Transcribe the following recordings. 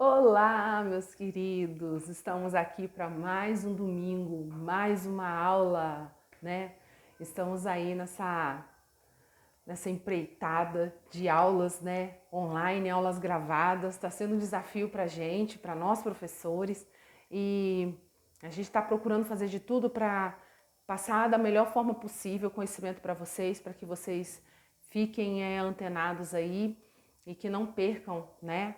Olá, meus queridos! Estamos aqui para mais um domingo, mais uma aula, né? Estamos aí nessa empreitada de aulas, né? Online, aulas gravadas. Está sendo um desafio para a gente, para nós professores, e a gente está procurando fazer de tudo para passar da melhor forma possível conhecimento para vocês, para que vocês fiquem antenados aí e que não percam, né?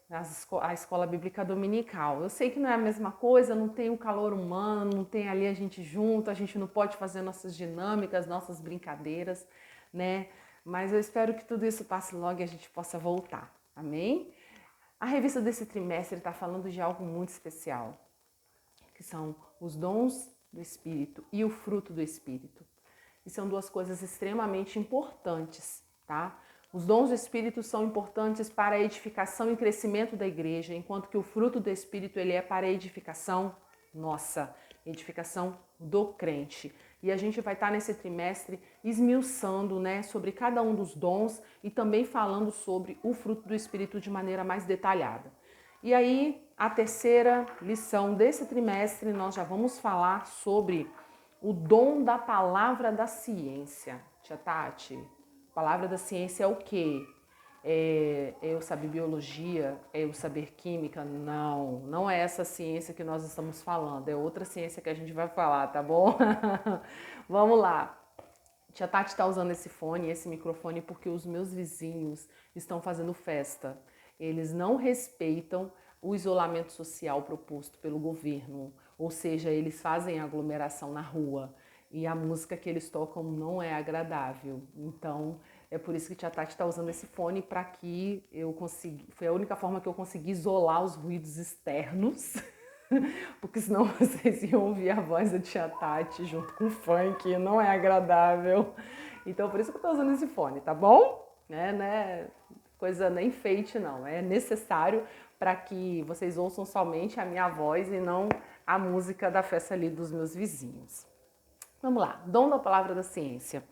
A escola bíblica dominical. Eu sei que não é a mesma coisa, não tem o calor humano, não tem ali a gente junto, a gente não pode fazer nossas dinâmicas, nossas brincadeiras, né? Mas eu espero que tudo isso passe logo e a gente possa voltar. Amém? A revista desse trimestre está falando de algo muito especial, que são os dons do Espírito e o fruto do Espírito. E são duas coisas extremamente importantes, tá? Os dons do Espírito são importantes para a edificação e crescimento da igreja, enquanto que o fruto do Espírito ele é para a edificação nossa, edificação do crente. E a gente vai estar nesse trimestre esmiuçando, né, sobre cada um dos dons e também falando sobre o fruto do Espírito de maneira mais detalhada. E aí, a terceira lição desse trimestre, nós já vamos falar sobre o dom da palavra da ciência. Tia Tati, palavra da ciência é o quê? É eu saber biologia? É eu saber química? Não, não é essa ciência que nós estamos falando. É outra ciência que a gente vai falar, tá bom? Vamos lá. Tia Tati está usando esse fone, esse microfone, porque os meus vizinhos estão fazendo festa. Eles não respeitam o isolamento social proposto pelo governo, ou seja, eles fazem aglomeração na rua e a música que eles tocam não é agradável. Então, é por isso que Tia Tati está usando esse fone para que eu consiga. Foi a única forma que eu consegui isolar os ruídos externos. Porque senão vocês iam ouvir a voz da Tia Tati junto com o funk, não é agradável. Então por isso que eu tô usando esse fone, tá bom? Né? Coisa nem enfeite não, é necessário para que vocês ouçam somente a minha voz e não a música da festa ali dos meus vizinhos. Vamos lá, dom da palavra da ciência.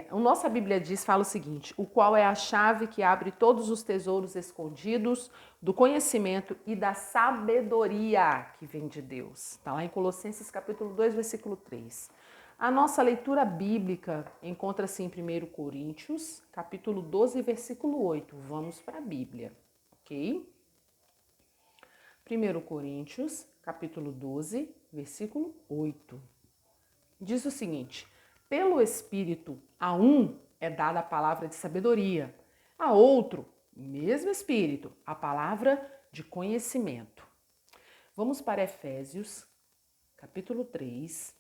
A nossa Bíblia diz, fala o seguinte: o qual é a chave que abre todos os tesouros escondidos do conhecimento e da sabedoria que vem de Deus. Está lá em Colossenses capítulo 2, versículo 3. A nossa leitura bíblica encontra-se em 1 Coríntios, capítulo 12, versículo 8. Vamos para a Bíblia, ok? 1 Coríntios, capítulo 12, versículo 8. Diz o seguinte: pelo Espírito, a um é dada a palavra de sabedoria, a outro, mesmo Espírito, a palavra de conhecimento. Vamos para Efésios, capítulo 3,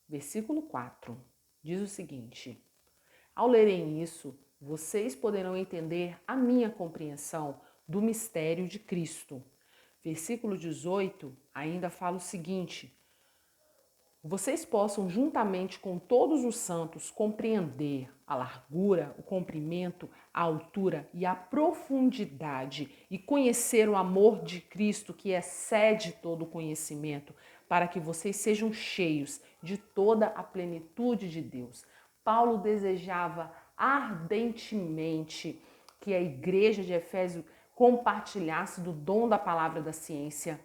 versículo 4. Diz o seguinte: ao lerem isso, vocês poderão entender a minha compreensão do mistério de Cristo. Versículo 18 ainda fala o seguinte: vocês possam, juntamente com todos os santos, compreender a largura, o comprimento, a altura e a profundidade e conhecer o amor de Cristo que excede todo o conhecimento, para que vocês sejam cheios de toda a plenitude de Deus. Paulo desejava ardentemente que a igreja de Efésio compartilhasse do dom da palavra da ciência,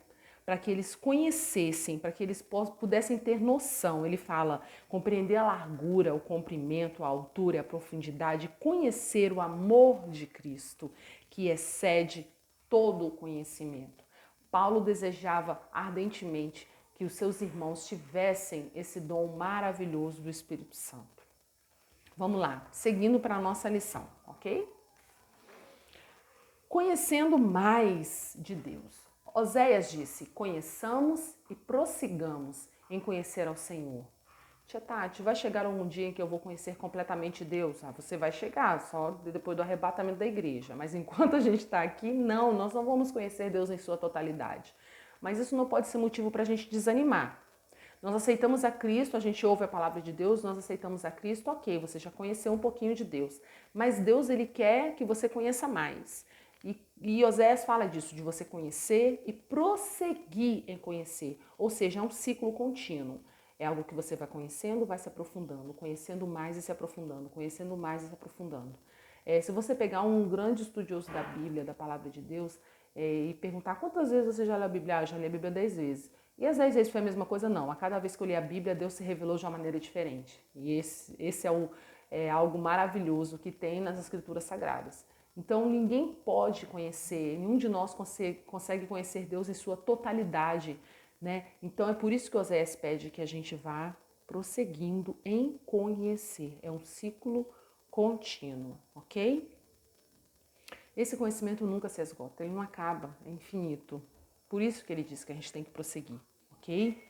para que eles conhecessem, para que eles pudessem ter noção. Ele fala compreender a largura, o comprimento, a altura e a profundidade, conhecer o amor de Cristo, que excede todo o conhecimento. Paulo desejava ardentemente que os seus irmãos tivessem esse dom maravilhoso do Espírito Santo. Vamos lá, seguindo para a nossa lição, ok? Conhecendo mais de Deus. Oséias disse: conheçamos e prossigamos em conhecer ao Senhor. Tia Tati, vai chegar um dia em que eu vou conhecer completamente Deus? Você vai chegar, só depois do arrebatamento da igreja. Mas enquanto a gente está aqui, não, nós não vamos conhecer Deus em sua totalidade. Mas isso não pode ser motivo para a gente desanimar. Nós aceitamos a Cristo, a gente ouve a palavra de Deus, nós aceitamos a Cristo, ok, você já conheceu um pouquinho de Deus. Mas Deus, Ele quer que você conheça mais. E Oséias fala disso, de você conhecer e prosseguir em conhecer. Ou seja, é um ciclo contínuo. É algo que você vai conhecendo, vai se aprofundando, conhecendo mais e se aprofundando, conhecendo mais e se aprofundando. Se você pegar um grande estudioso da Bíblia, da Palavra de Deus, e perguntar quantas vezes você já leu a Bíblia, eu já li a Bíblia 10 vezes. E as 10 vezes foi a mesma coisa? Não. A cada vez que eu li a Bíblia, Deus se revelou de uma maneira diferente. E esse é algo maravilhoso que tem nas Escrituras Sagradas. Então ninguém pode conhecer, nenhum de nós consegue conhecer Deus em sua totalidade, né? Então é por isso que Oséias pede que a gente vá prosseguindo em conhecer. É um ciclo contínuo, ok? Esse conhecimento nunca se esgota, ele não acaba, é infinito. Por isso que ele diz que a gente tem que prosseguir, ok?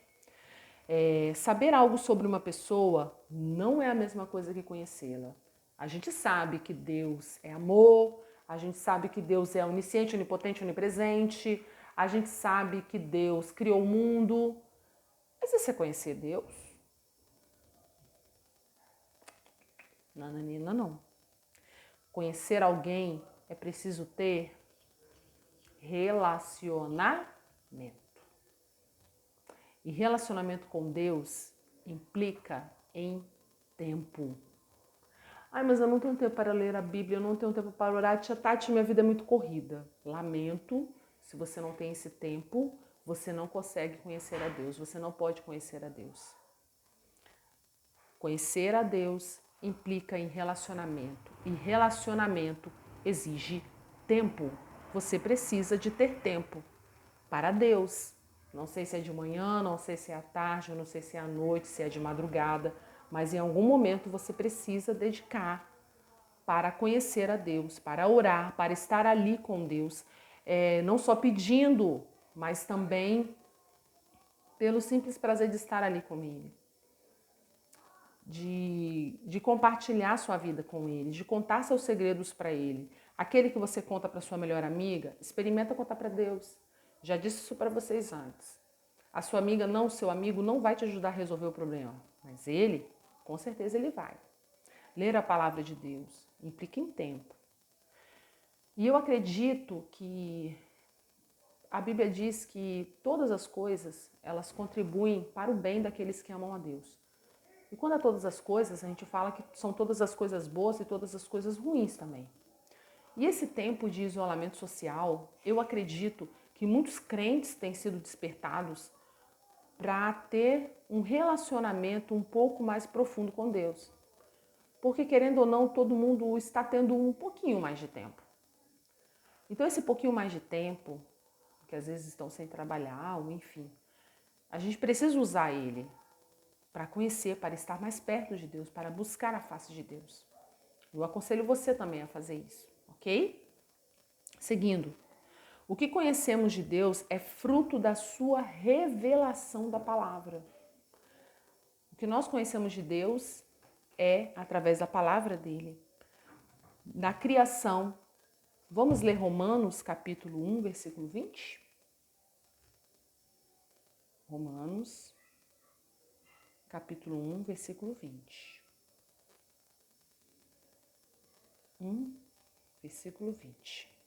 Saber algo sobre uma pessoa não é a mesma coisa que conhecê-la. A gente sabe que Deus é amor, a gente sabe que Deus é onisciente, onipotente, onipresente, a gente sabe que Deus criou o mundo. Mas e você conhecer Deus? Nananina, não. Conhecer alguém é preciso ter relacionamento. E relacionamento com Deus implica em tempo. Ai, mas eu não tenho tempo para ler a Bíblia, eu não tenho tempo para orar. Tia Tati, minha vida é muito corrida. Lamento, se você não tem esse tempo, você não consegue conhecer a Deus, você não pode conhecer a Deus. Conhecer a Deus implica em relacionamento. E relacionamento exige tempo. Você precisa de ter tempo para Deus. Não sei se é de manhã, não sei se é à tarde, não sei se é à noite, se é de madrugada, mas em algum momento você precisa dedicar para conhecer a Deus, para orar, para estar ali com Deus. Não só pedindo, mas também pelo simples prazer de estar ali com Ele. De compartilhar sua vida com Ele, de contar seus segredos para Ele. Aquele que você conta para sua melhor amiga, experimenta contar para Deus. Já disse isso para vocês antes. A sua amiga, não, o seu amigo não vai te ajudar a resolver o problema, mas ele, com certeza ele vai. Ler a palavra de Deus implica em tempo. E eu acredito que a Bíblia diz que todas as coisas, elas contribuem para o bem daqueles que amam a Deus. E quando é todas as coisas, a gente fala que são todas as coisas boas e todas as coisas ruins também. E esse tempo de isolamento social, eu acredito que muitos crentes têm sido despertados para ter um relacionamento um pouco mais profundo com Deus. Porque, querendo ou não, todo mundo está tendo um pouquinho mais de tempo. Então, esse pouquinho mais de tempo, que às vezes estão sem trabalhar, ou enfim, a gente precisa usar ele para conhecer, para estar mais perto de Deus, para buscar a face de Deus. Eu aconselho você também a fazer isso, ok? Seguindo. O que conhecemos de Deus é fruto da sua revelação da palavra. O que nós conhecemos de Deus é através da palavra dele. Na criação, vamos ler Romanos capítulo 1, versículo 20? Romanos capítulo 1, versículo 20. 1, versículo 20.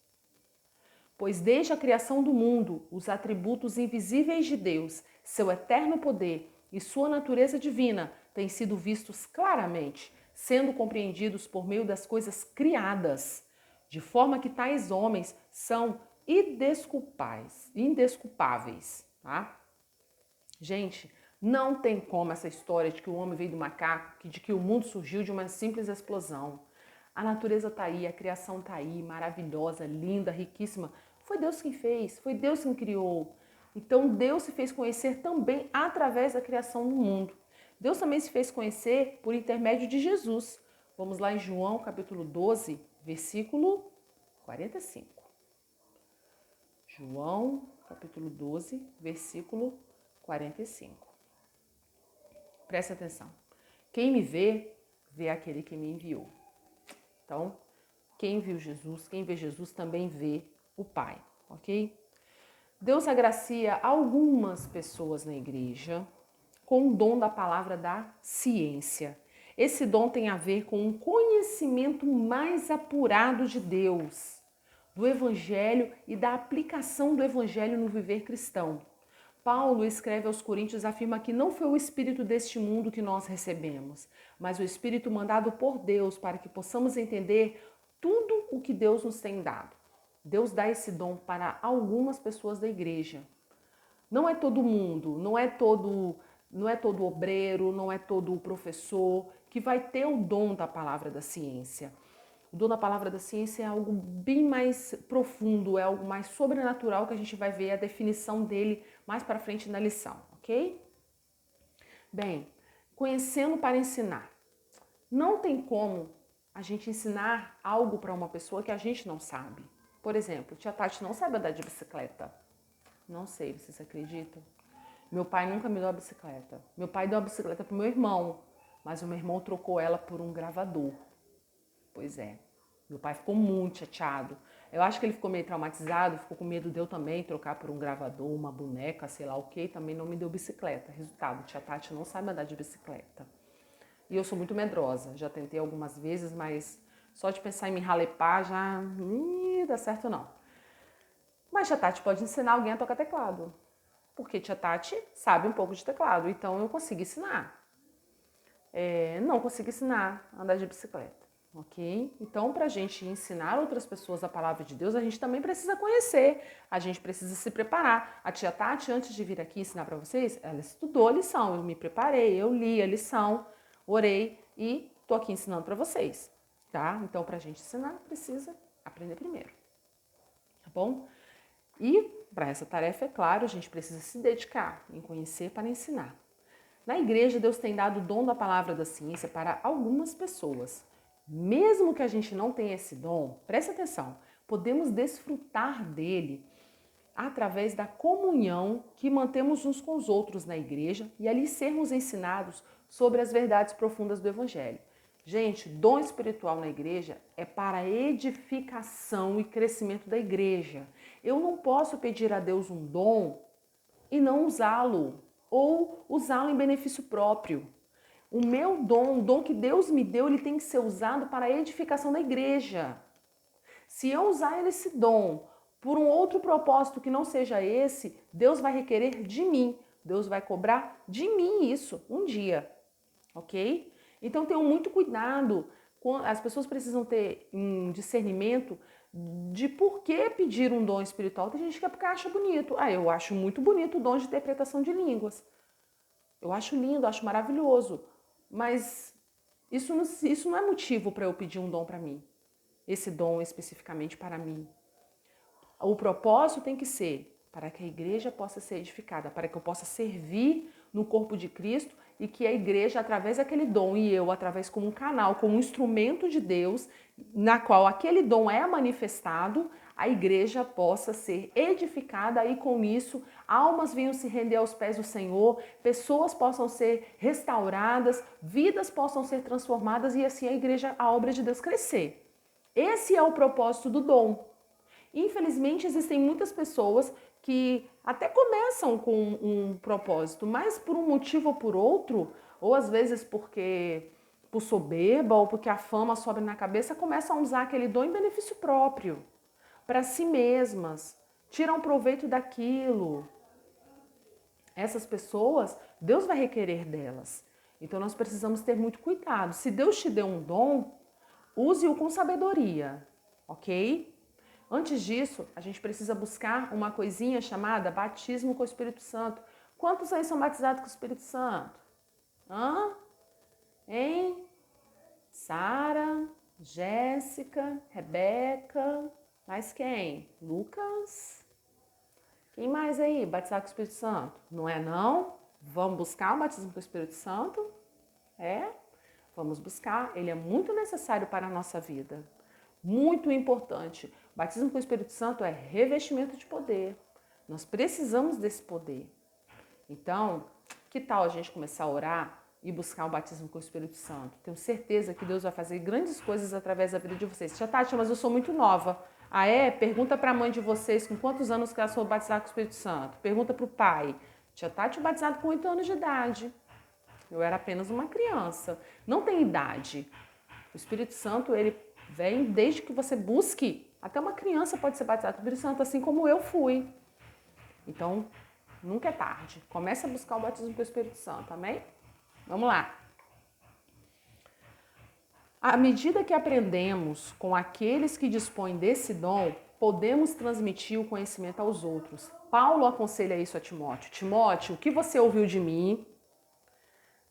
Pois desde a criação do mundo, os atributos invisíveis de Deus, seu eterno poder e sua natureza divina têm sido vistos claramente, sendo compreendidos por meio das coisas criadas, de forma que tais homens são indesculpáveis, tá? Gente, não tem como essa história de que o homem veio do macaco, de que o mundo surgiu de uma simples explosão. A natureza está aí, a criação está aí, maravilhosa, linda, riquíssima. Foi Deus quem fez, foi Deus quem criou. Então Deus se fez conhecer também através da criação do mundo. Deus também se fez conhecer por intermédio de Jesus. Vamos lá em João capítulo 12, versículo 45. João capítulo 12, versículo 45. Preste atenção. Quem me vê, vê aquele que me enviou. Então, quem viu Jesus, quem vê Jesus também vê o Pai, ok? Deus agracia algumas pessoas na igreja com o dom da palavra da ciência. Esse dom tem a ver com um conhecimento mais apurado de Deus, do Evangelho e da aplicação do Evangelho no viver cristão. Paulo escreve aos Coríntios, afirma que não foi o espírito deste mundo que nós recebemos, mas o espírito mandado por Deus para que possamos entender tudo o que Deus nos tem dado. Deus dá esse dom para algumas pessoas da igreja. Não é todo mundo, não é todo obreiro, não é todo professor que vai ter o dom da palavra da ciência. O dom da palavra da ciência é algo bem mais profundo, é algo mais sobrenatural que a gente vai ver a definição dele mais para frente na lição, ok? Bem, conhecendo para ensinar. Não tem como a gente ensinar algo para uma pessoa que a gente não sabe. Por exemplo, tia Tati não sabe andar de bicicleta. Não sei, vocês acreditam? Meu pai nunca me deu a bicicleta. Meu pai deu a bicicleta pro meu irmão, mas o meu irmão trocou ela por um gravador. Pois é. Meu pai ficou muito chateado. Eu acho que ele ficou meio traumatizado, ficou com medo de eu também trocar por um gravador, uma boneca, sei lá o que, também não me deu bicicleta. Resultado, tia Tati não sabe andar de bicicleta. E eu sou muito medrosa, já tentei algumas vezes, mas só de pensar em me ralepar já não dá certo não. Mas tia Tati pode ensinar alguém a tocar teclado, porque tia Tati sabe um pouco de teclado, então eu consigo ensinar. Não consigo ensinar a andar de bicicleta, ok? Então, para a gente ensinar outras pessoas a palavra de Deus, a gente também precisa conhecer, a gente precisa se preparar. A tia Tati, antes de vir aqui ensinar para vocês, ela estudou a lição, eu me preparei, eu li a lição, orei e tô aqui ensinando para vocês, tá? Então, para a gente ensinar, precisa aprender primeiro, tá bom? E para essa tarefa, é claro, a gente precisa se dedicar em conhecer para ensinar. Na igreja, Deus tem dado o dom da palavra da ciência para algumas pessoas. Mesmo que a gente não tenha esse dom, preste atenção, podemos desfrutar dele através da comunhão que mantemos uns com os outros na igreja e ali sermos ensinados sobre as verdades profundas do Evangelho. Gente, dom espiritual na igreja é para edificação e crescimento da igreja. Eu não posso pedir a Deus um dom e não usá-lo ou usá-lo em benefício próprio. O meu dom, o dom que Deus me deu, ele tem que ser usado para a edificação da igreja. Se eu usar esse dom por um outro propósito que não seja esse, Deus vai requerer de mim. Deus vai cobrar de mim isso um dia, ok? Então tenham muito cuidado. As pessoas precisam ter um discernimento de por que pedir um dom espiritual. Tem gente que é porque acha bonito. Eu acho muito bonito o dom de interpretação de línguas. Eu acho lindo, acho maravilhoso. Mas isso não é motivo para eu pedir um dom para mim. Esse dom especificamente para mim. O propósito tem que ser para que a igreja possa ser edificada, para que eu possa servir no corpo de Cristo e que a igreja, através daquele dom e eu, através como um canal, como um instrumento de Deus, na qual aquele dom é manifestado, a igreja possa ser edificada e com isso almas venham se render aos pés do Senhor, pessoas possam ser restauradas, vidas possam ser transformadas e assim a igreja, a obra de Deus crescer. Esse é o propósito do dom. Infelizmente, existem muitas pessoas que até começam com um propósito, mas por um motivo ou por outro, ou às vezes por soberba ou porque a fama sobe na cabeça, começam a usar aquele dom em benefício próprio, para si mesmas, tiram proveito daquilo. Essas pessoas, Deus vai requerer delas. Então nós precisamos ter muito cuidado. Se Deus te deu um dom, use-o com sabedoria, ok? Antes disso, a gente precisa buscar uma coisinha chamada batismo com o Espírito Santo. Quantos aí são batizados com o Espírito Santo? Hein? Sara, Jéssica, Rebeca, mais quem? Lucas? Quem mais aí batizado com o Espírito Santo? Não é não? Vamos buscar o batismo com o Espírito Santo? Vamos buscar. Ele é muito necessário para a nossa vida. Muito importante. Batismo com o Espírito Santo é revestimento de poder. Nós precisamos desse poder. Então, que tal a gente começar a orar e buscar o batismo com o Espírito Santo? Tenho certeza que Deus vai fazer grandes coisas através da vida de vocês. Tia Tati, mas eu sou muito nova. Pergunta para a mãe de vocês com quantos anos que ela foi batizada com o Espírito Santo. Pergunta para o pai. Tia Tati batizada com 8 anos de idade. Eu era apenas uma criança. Não tem idade. O Espírito Santo, ele vem desde que você busque. Até uma criança pode ser batizada com o Espírito Santo, assim como eu fui. Então, nunca é tarde. Comece a buscar o batismo com o Espírito Santo, amém? Vamos lá. À medida que aprendemos com aqueles que dispõem desse dom, podemos transmitir o conhecimento aos outros. Paulo aconselha isso a Timóteo. Timóteo, o que você ouviu de mim,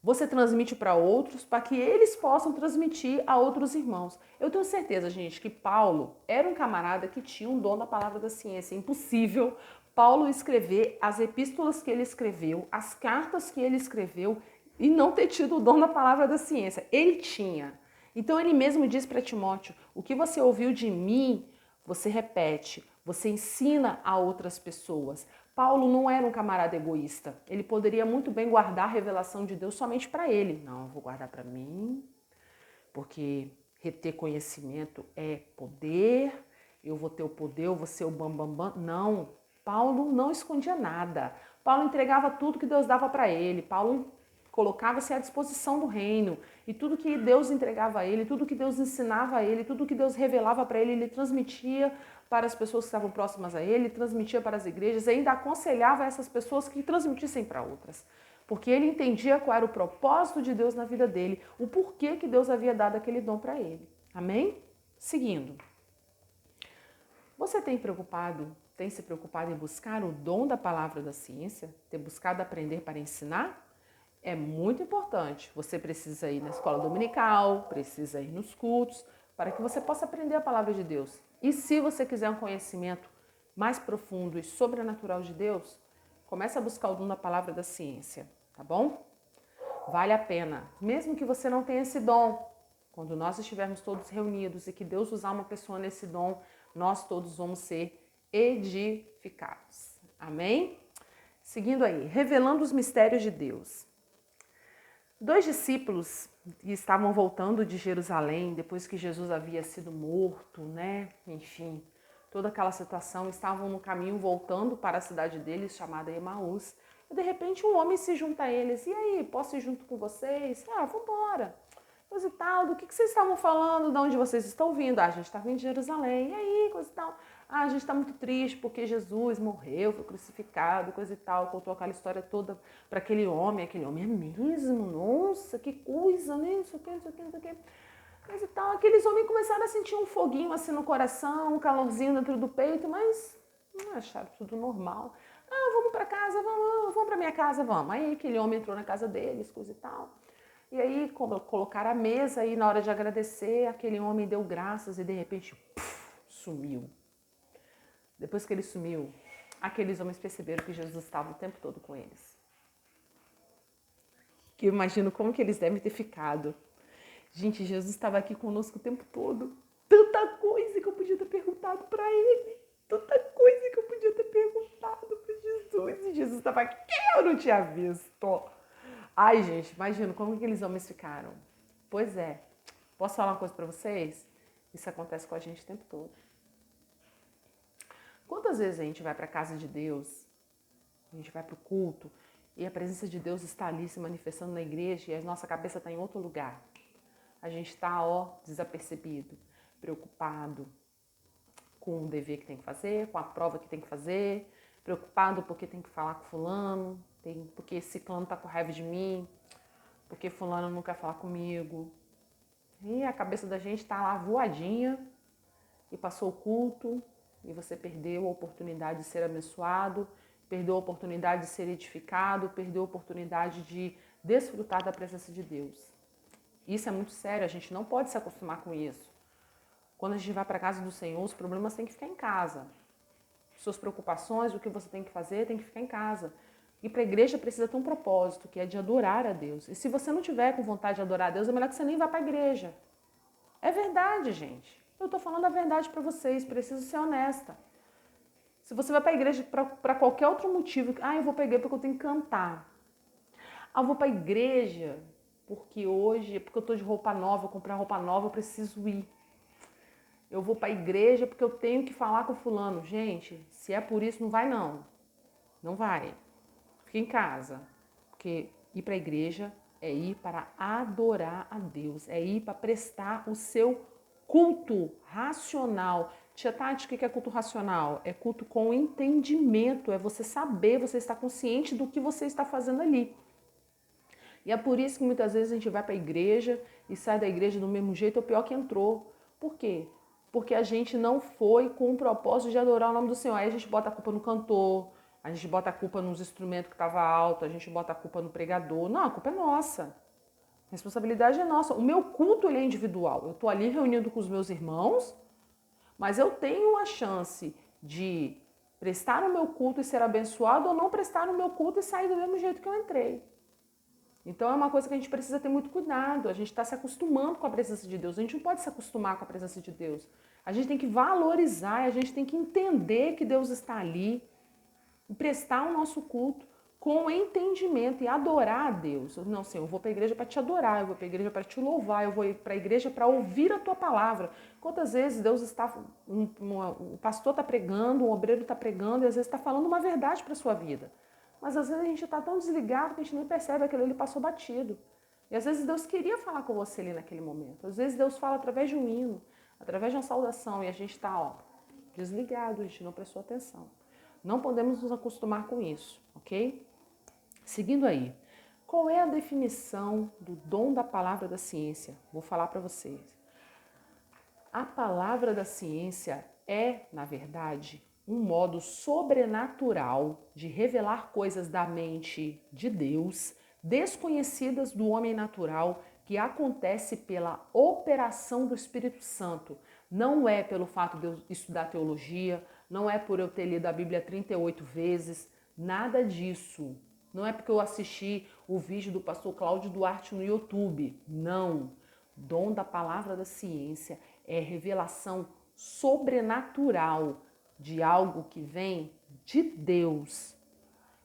você transmite para outros, para que eles possam transmitir a outros irmãos. Eu tenho certeza, gente, que Paulo era um camarada que tinha um dom da palavra da ciência. É impossível Paulo escrever as epístolas que ele escreveu, as cartas que ele escreveu e não ter tido o dom da palavra da ciência. Ele tinha. Então ele mesmo diz para Timóteo, o que você ouviu de mim, você repete, você ensina a outras pessoas. Paulo não era um camarada egoísta. Ele poderia muito bem guardar a revelação de Deus somente para ele. Não, eu vou guardar para mim, porque reter conhecimento é poder, eu vou ter o poder, eu vou ser o bambambam. Não, Paulo não escondia nada. Paulo entregava tudo que Deus dava para ele. Paulo colocava-se à disposição do reino. E tudo que Deus entregava a ele, tudo que Deus ensinava a ele, tudo que Deus revelava para ele transmitia para as pessoas que estavam próximas a ele, transmitia para as igrejas e ainda aconselhava essas pessoas que transmitissem para outras. Porque ele entendia qual era o propósito de Deus na vida dele, o porquê que Deus havia dado aquele dom para ele. Amém? Seguindo. Você tem se preocupado em buscar o dom da palavra da ciência? Ter buscado aprender para ensinar? É muito importante. Você precisa ir na escola dominical, precisa ir nos cultos, para que você possa aprender a palavra de Deus. E se você quiser um conhecimento mais profundo e sobrenatural de Deus, comece a buscar o dom da palavra da ciência, tá bom? Vale a pena, mesmo que você não tenha esse dom. Quando nós estivermos todos reunidos e que Deus usar uma pessoa nesse dom, nós todos vamos ser edificados. Amém? Seguindo aí, revelando os mistérios de Deus. 2 discípulos que estavam voltando de Jerusalém, depois que Jesus havia sido morto, né? Enfim, toda aquela situação, estavam no caminho voltando para a cidade deles, chamada Emaús. E de repente um homem se junta a eles. E aí, posso ir junto com vocês? Vamos embora. Coisa e tal, do que vocês estavam falando, de onde vocês estão vindo? A gente está vindo de Jerusalém. E aí, coisa e tal. A gente está muito triste porque Jesus morreu, foi crucificado, coisa e tal. Contou aquela história toda para aquele homem é mesmo? Nossa, que coisa, né? Não sei o que, não sei o que, não sei o que. Coisa e tal. Aqueles homens começaram a sentir um foguinho assim no coração, um calorzinho dentro do peito, mas acharam tudo normal. Vamos para casa, vamos para minha casa, vamos. Aí aquele homem entrou na casa deles, coisa e tal. E aí colocaram a mesa e na hora de agradecer, aquele homem deu graças e de repente sumiu. Depois que ele sumiu, aqueles homens perceberam que Jesus estava o tempo todo com eles. Que eu imagino como que eles devem ter ficado. Gente, Jesus estava aqui conosco o tempo todo. Tanta coisa que eu podia ter perguntado para ele. Tanta coisa que eu podia ter perguntado para Jesus. E Jesus estava aqui, eu não tinha visto. Ai, gente, imagina como aqueles homens ficaram. Pois é. Posso falar uma coisa para vocês? Isso acontece com a gente o tempo todo. Quantas vezes a gente vai para a casa de Deus, a gente vai para o culto e a presença de Deus está ali se manifestando na igreja e a nossa cabeça está em outro lugar. A gente está, desapercebido, preocupado com o dever que tem que fazer, com a prova que tem que fazer, preocupado porque tem que falar com fulano, porque ciclano está com raiva de mim, porque fulano não quer falar comigo. E a cabeça da gente está lá voadinha e passou o culto e você perdeu a oportunidade de ser abençoado, perdeu a oportunidade de ser edificado, perdeu a oportunidade de desfrutar da presença de Deus. Isso é muito sério, a gente não pode se acostumar com isso. Quando a gente vai para a casa do Senhor, os problemas têm que ficar em casa. Suas preocupações, o que você tem que fazer, tem que ficar em casa. E para a igreja precisa ter um propósito, que é de adorar a Deus. E se você não tiver com vontade de adorar a Deus, é melhor que você nem vá para a igreja. É verdade, gente. Eu estou falando a verdade para vocês, preciso ser honesta. Se você vai para a igreja para qualquer outro motivo, eu vou para a igreja porque eu tenho que cantar. Eu vou para a igreja porque hoje, porque eu estou de roupa nova, eu comprei roupa nova, eu preciso ir. Eu vou para a igreja porque eu tenho que falar com fulano. Gente, se é por isso, não vai não. Não vai. Fica em casa. Porque ir para a igreja é ir para adorar a Deus, é ir para prestar o seu culto racional. Tia Tati, o que é culto racional? É culto com entendimento, é você saber, você estar consciente do que você está fazendo ali. E é por isso que muitas vezes a gente vai para a igreja e sai da igreja do mesmo jeito ou pior que entrou. Por quê? Porque a gente não foi com o propósito de adorar o nome do Senhor. Aí a gente bota a culpa no cantor, a gente bota a culpa nos instrumentos que estavam alto, a gente bota a culpa no pregador. Não, a culpa é nossa. A responsabilidade é nossa. O meu culto ele é individual. Eu estou ali reunido com os meus irmãos, mas eu tenho a chance de prestar o meu culto e ser abençoado ou não prestar o meu culto e sair do mesmo jeito que eu entrei. Então é uma coisa que a gente precisa ter muito cuidado. A gente está se acostumando com a presença de Deus. A gente não pode se acostumar com a presença de Deus. A gente tem que valorizar, a gente tem que entender que Deus está ali e prestar o nosso culto com entendimento e adorar a Deus. Não, Senhor, eu vou para a igreja para te adorar, eu vou para a igreja para te louvar, eu vou para a igreja para ouvir a tua palavra. Quantas vezes Deus está, o pastor está pregando, o obreiro está pregando e às vezes está falando uma verdade para a sua vida. Mas às vezes a gente está tão desligado que a gente nem percebe aquilo ali passou batido. E às vezes Deus queria falar com você ali naquele momento. Às vezes Deus fala através de um hino, através de uma saudação e a gente está desligado, a gente não prestou atenção. Não podemos nos acostumar com isso, ok? Seguindo aí, qual é a definição do dom da palavra da ciência? Vou falar para vocês. A palavra da ciência é, na verdade, um modo sobrenatural de revelar coisas da mente de Deus, desconhecidas do homem natural, que acontece pela operação do Espírito Santo. Não é pelo fato de eu estudar teologia, não é por eu ter lido a Bíblia 38 vezes, nada disso. Não é porque eu assisti o vídeo do pastor Cláudio Duarte no YouTube. Não. Dom da palavra da ciência é revelação sobrenatural de algo que vem de Deus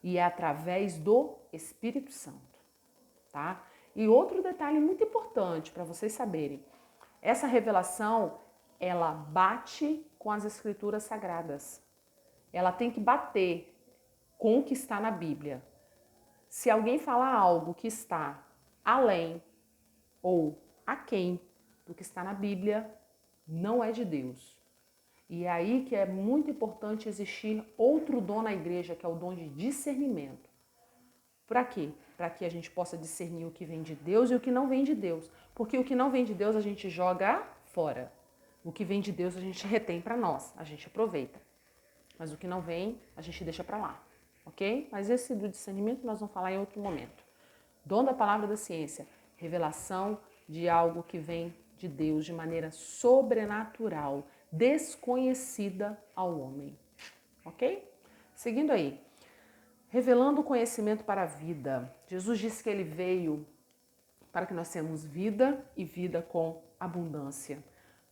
e é através do Espírito Santo, tá? E outro detalhe muito importante para vocês saberem, essa revelação, ela bate com as escrituras sagradas. Ela tem que bater com o que está na Bíblia. Se alguém falar algo que está além ou aquém do que está na Bíblia, não é de Deus. E é aí que é muito importante existir outro dom na igreja, que é o dom de discernimento. Para quê? Para que a gente possa discernir o que vem de Deus e o que não vem de Deus. Porque o que não vem de Deus a gente joga fora. O que vem de Deus a gente retém para nós, a gente aproveita. Mas o que não vem, a gente deixa para lá. Ok? Mas esse do discernimento nós vamos falar em outro momento. Dom da palavra da ciência, revelação de algo que vem de Deus de maneira sobrenatural, desconhecida ao homem. Ok? Seguindo aí. Revelando o conhecimento para a vida. Jesus disse que ele veio para que nós tenhamos vida e vida com abundância.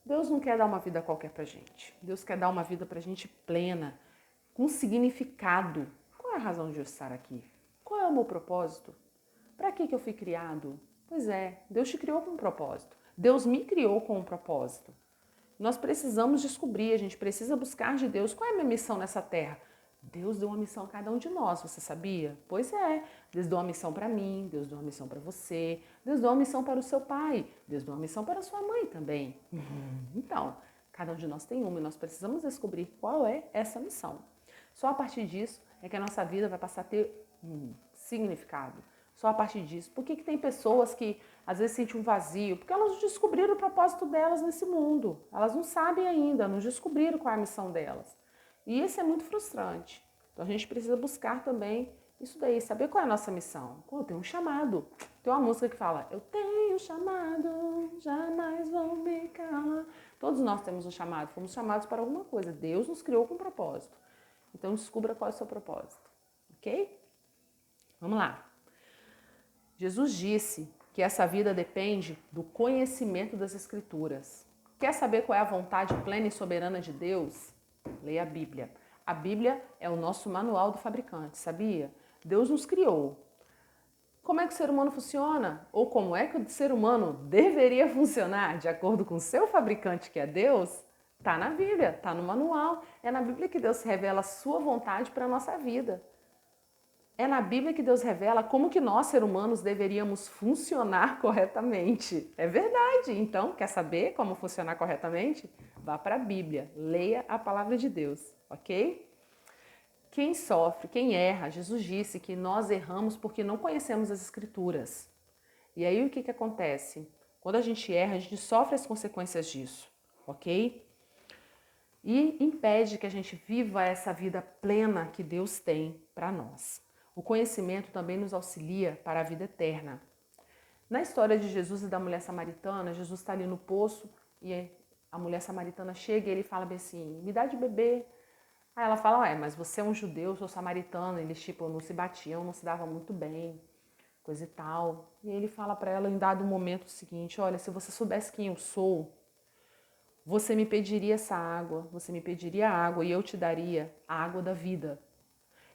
Deus não quer dar uma vida qualquer para a gente. Deus quer dar uma vida para a gente plena, com significado. Qual é a razão de eu estar aqui? Qual é o meu propósito? Para que eu fui criado? Pois é, Deus te criou com um propósito. Deus me criou com um propósito. Nós precisamos descobrir, a gente precisa buscar de Deus. Qual é a minha missão nessa terra? Deus deu uma missão a cada um de nós, você sabia? Pois é, Deus deu uma missão para mim, Deus deu uma missão para você, Deus deu uma missão para o seu pai, Deus deu uma missão para a sua mãe também. Então, cada um de nós tem uma e nós precisamos descobrir qual é essa missão. Só a partir disso é que a nossa vida vai passar a ter um significado. Só a partir disso. Por que tem pessoas que às vezes sentem um vazio? Porque elas não descobriram o propósito delas nesse mundo. Elas não sabem ainda, não descobriram qual é a missão delas. E isso é muito frustrante. Então a gente precisa buscar também isso daí, saber qual é a nossa missão. Eu tenho um chamado. Tem uma música que fala, eu tenho um chamado, jamais vou me calar. Todos nós temos um chamado, fomos chamados para alguma coisa. Deus nos criou com um propósito. Então descubra qual é o seu propósito, ok? Vamos lá. Jesus disse que essa vida depende do conhecimento das Escrituras. Quer saber qual é a vontade plena e soberana de Deus? Leia a Bíblia. A Bíblia é o nosso manual do fabricante, sabia? Deus nos criou. Como é que o ser humano funciona? Ou como é que o ser humano deveria funcionar de acordo com o seu fabricante, que é Deus? Está na Bíblia, está no manual. É na Bíblia que Deus revela a sua vontade para a nossa vida. É na Bíblia que Deus revela como que nós, seres humanos, deveríamos funcionar corretamente. É verdade. Então, quer saber como funcionar corretamente? Vá para a Bíblia, leia a palavra de Deus, ok? Quem sofre, quem erra, Jesus disse que nós erramos porque não conhecemos as Escrituras. E aí o que acontece? Quando a gente erra, a gente sofre as consequências disso, ok? E impede que a gente viva essa vida plena que Deus tem para nós. O conhecimento também nos auxilia para a vida eterna. Na história de Jesus e da mulher samaritana, Jesus está ali no poço e a mulher samaritana chega e ele fala bem assim, me dá de beber. Aí ela fala, mas você é um judeu, eu sou samaritano. Eles tipo não se batiam, não se davam muito bem, coisa e tal. E ele fala para ela em dado momento o seguinte, olha, se você soubesse quem eu sou, você me pediria essa água, você me pediria água e eu te daria a água da vida.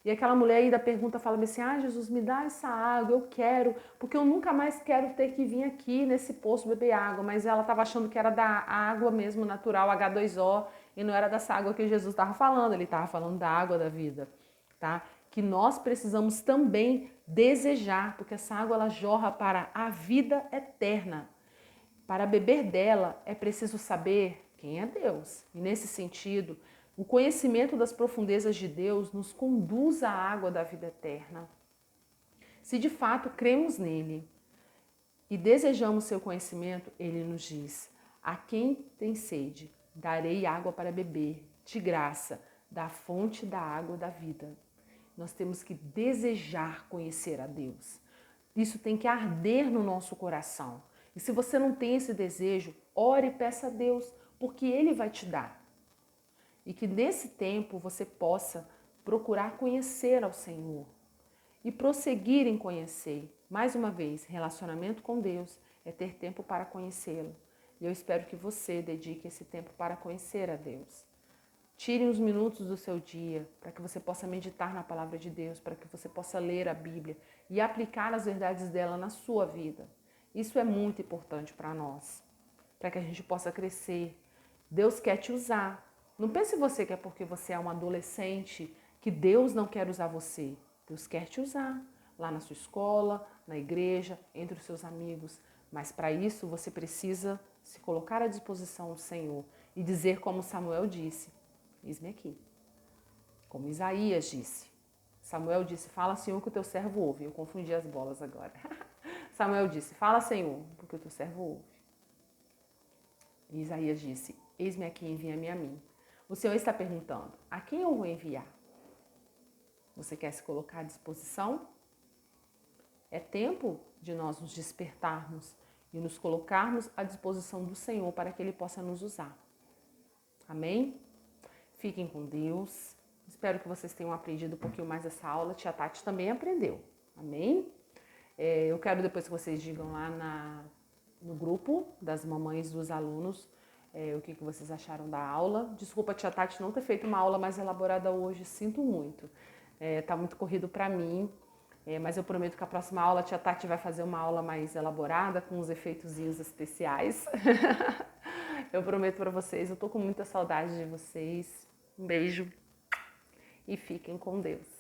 E aquela mulher ainda pergunta, fala assim, Jesus, me dá essa água, eu quero, porque eu nunca mais quero ter que vir aqui nesse poço beber água. Mas ela estava achando que era da água mesmo natural, H2O, e não era dessa água que Jesus estava falando, ele estava falando da água da vida, tá? Que nós precisamos também desejar, porque essa água ela jorra para a vida eterna. Para beber dela é preciso saber quem é Deus. E nesse sentido, o conhecimento das profundezas de Deus nos conduz à água da vida eterna. Se de fato cremos nele e desejamos seu conhecimento, ele nos diz: a quem tem sede, darei água para beber, de graça, da fonte da água da vida. Nós temos que desejar conhecer a Deus. Isso tem que arder no nosso coração. E se você não tem esse desejo, ore e peça a Deus, porque Ele vai te dar. E que nesse tempo você possa procurar conhecer ao Senhor e prosseguir em conhecer. Mais uma vez, relacionamento com Deus é ter tempo para conhecê-lo. E eu espero que você dedique esse tempo para conhecer a Deus. Tire uns minutos do seu dia para que você possa meditar na palavra de Deus, para que você possa ler a Bíblia e aplicar as verdades dela na sua vida. Isso é muito importante para nós, para que a gente possa crescer. Deus quer te usar. Não pense você que é porque você é um adolescente que Deus não quer usar você. Deus quer te usar lá na sua escola, na igreja, entre os seus amigos. Mas para isso você precisa se colocar à disposição do Senhor e dizer como Samuel disse: eis-me aqui. Como Isaías disse. Samuel disse, fala, Senhor, que o teu servo ouve. Eu confundi as bolas agora. Samuel disse, fala, Senhor, porque o teu servo ouve. E Isaías disse, eis-me aqui, envia-me a mim. O Senhor está perguntando, a quem eu vou enviar? Você quer se colocar à disposição? É tempo de nós nos despertarmos e nos colocarmos à disposição do Senhor para que Ele possa nos usar. Amém? Fiquem com Deus. Espero que vocês tenham aprendido um pouquinho mais essa aula. Tia Tati também aprendeu. Amém? Eu quero depois que vocês digam lá no grupo das mamães dos alunos o que vocês acharam da aula. Desculpa, Tia Tati, não ter feito uma aula mais elaborada hoje. Sinto muito. Tá muito corrido para mim. Mas eu prometo que a próxima aula a Tia Tati vai fazer uma aula mais elaborada, com uns efeitozinhos especiais. Eu prometo para vocês, eu tô com muita saudade de vocês. Um beijo e fiquem com Deus.